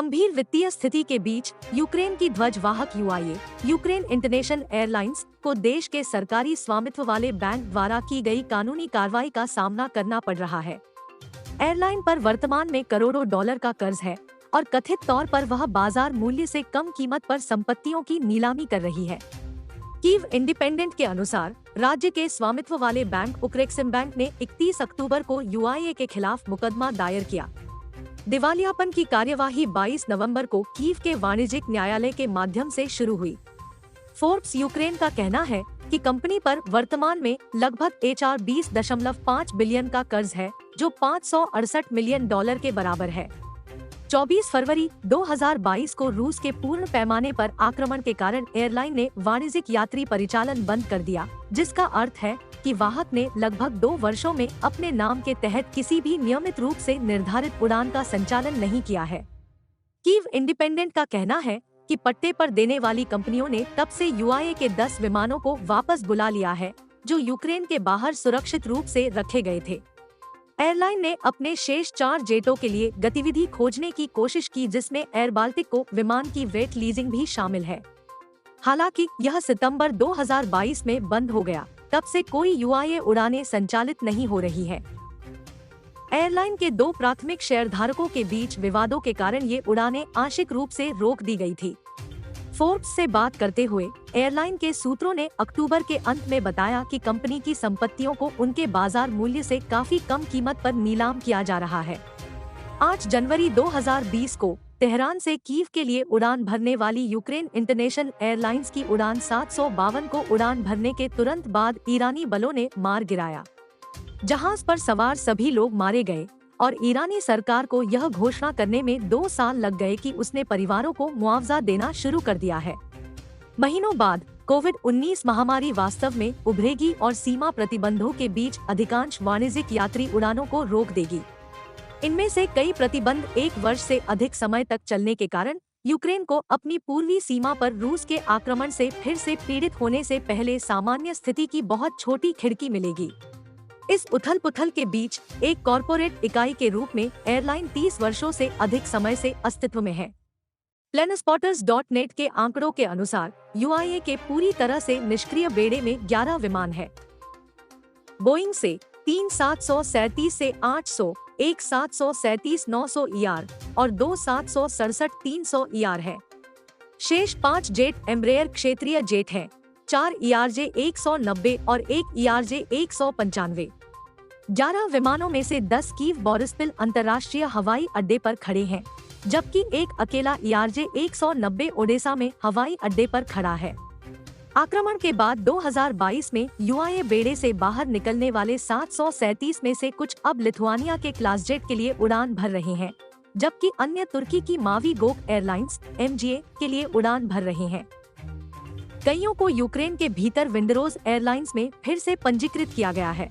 गंभीर वित्तीय स्थिति के बीच यूक्रेन की ध्वजवाहक यूआईए यूक्रेन इंटरनेशनल एयरलाइंस को देश के सरकारी स्वामित्व वाले बैंक द्वारा की गई कानूनी कार्रवाई का सामना करना पड़ रहा है। एयरलाइन पर वर्तमान में करोड़ों डॉलर का कर्ज है और कथित तौर पर वह बाजार मूल्य से कम कीमत पर संपत्तियों की नीलामी कर रही है। कीव इंडिपेंडेंट के अनुसार राज्य के स्वामित्व वाले बैंक उक्रेक्सिमबैंक ने 31 अक्टूबर को यूआईए के खिलाफ मुकदमा दायर किया। दिवालियापन की कार्यवाही 22 नवंबर को कीव के वाणिज्यिक न्यायालय के माध्यम से शुरू हुई। फोर्ब्स यूक्रेन का कहना है कि कंपनी पर वर्तमान में लगभग $20.5 बिलियन का कर्ज है, जो $568 मिलियन के बराबर है। 24 फरवरी 2022 को रूस के पूर्ण पैमाने पर आक्रमण के कारण एयरलाइन ने वाणिज्यिक यात्री परिचालन बंद कर दिया, जिसका अर्थ है कि वाहक ने लगभग 2 वर्षों में अपने नाम के तहत किसी भी नियमित रूप से निर्धारित उड़ान का संचालन नहीं किया है। कीव इंडिपेंडेंट का कहना है कि पट्टे पर देने वाली कंपनियों ने तब से यूआईए के 10 विमानों को वापस बुला लिया है, जो यूक्रेन के बाहर सुरक्षित रूप से रखे गए थे। एयरलाइन ने अपने शेष 4 जेटों के लिए गतिविधि खोजने की कोशिश की, जिसमें एयर बाल्टिक को विमान की वेट लीजिंग भी शामिल है। हालांकि यह सितंबर 2022 में बंद हो गया। तब से कोई यूआईए उड़ानें संचालित नहीं हो रही है। एयरलाइन के 2 प्राथमिक शेयरधारकों के बीच विवादों के कारण ये उड़ानें आंशिक रूप से रोक दी गई थी। फोर्ब्स से बात करते हुए एयरलाइन के सूत्रों ने अक्टूबर के अंत में बताया कि कंपनी की संपत्तियों को उनके बाजार मूल्य से काफी कम कीमत पर नीलाम किया जा रहा है। 8 जनवरी 2020 को तेहरान से कीव के लिए उड़ान भरने वाली यूक्रेन इंटरनेशनल एयरलाइंस की उड़ान 752 को उड़ान भरने के तुरंत बाद ईरानी बलों ने मार गिराया। जहाज पर सवार सभी लोग मारे गए और ईरानी सरकार को यह घोषणा करने में 2 साल लग गए कि उसने परिवारों को मुआवजा देना शुरू कर दिया है। महीनों बाद कोविड-19 महामारी वास्तव में उभरेगी और सीमा प्रतिबंधों के बीच अधिकांश वाणिज्यिक यात्री उड़ानों को रोक देगी। इनमें से कई प्रतिबंध 1 वर्ष से अधिक समय तक चलने के कारण यूक्रेन को अपनी पूर्वी सीमा पर रूस के आक्रमण से फिर से पीड़ित होने से पहले सामान्य स्थिति की बहुत छोटी खिड़की मिलेगी। इस उथल-पुथल के बीच एक कॉरपोरेट इकाई के रूप में एयरलाइन 30 वर्षों से अधिक समय से अस्तित्व में है। Planespotters.net के आंकड़ों के अनुसार यूआईए के पूरी तरह से निष्क्रिय बेड़े में 11 विमान है। बोइंग से 3 737 से 800, एक 737 900 ER और 2 767 300 ER है। शेष 5 जेट एम्ब्रेयर क्षेत्रीय जेट हैं, 4 ERJ 190 और 1 ERJ 195। 11 विमानों में से 10 कीव बोरिस्पिल अंतर्राष्ट्रीय हवाई अड्डे पर खड़े हैं, जबकि एक अकेला ERJ 190 ओडेसा में हवाई अड्डे पर खड़ा है। आक्रमण के बाद 2022 में यूआईए बेड़े से बाहर निकलने वाले 737 में से कुछ अब लिथुआनिया के क्लासजेट के लिए उड़ान भर रहे हैं, जबकि अन्य तुर्की की मावी गोक एयरलाइंस MGA के लिए उड़ान भर रहे हैं। कईयों को यूक्रेन के भीतर विंडरोज एयरलाइंस में फिर से पंजीकृत किया गया है।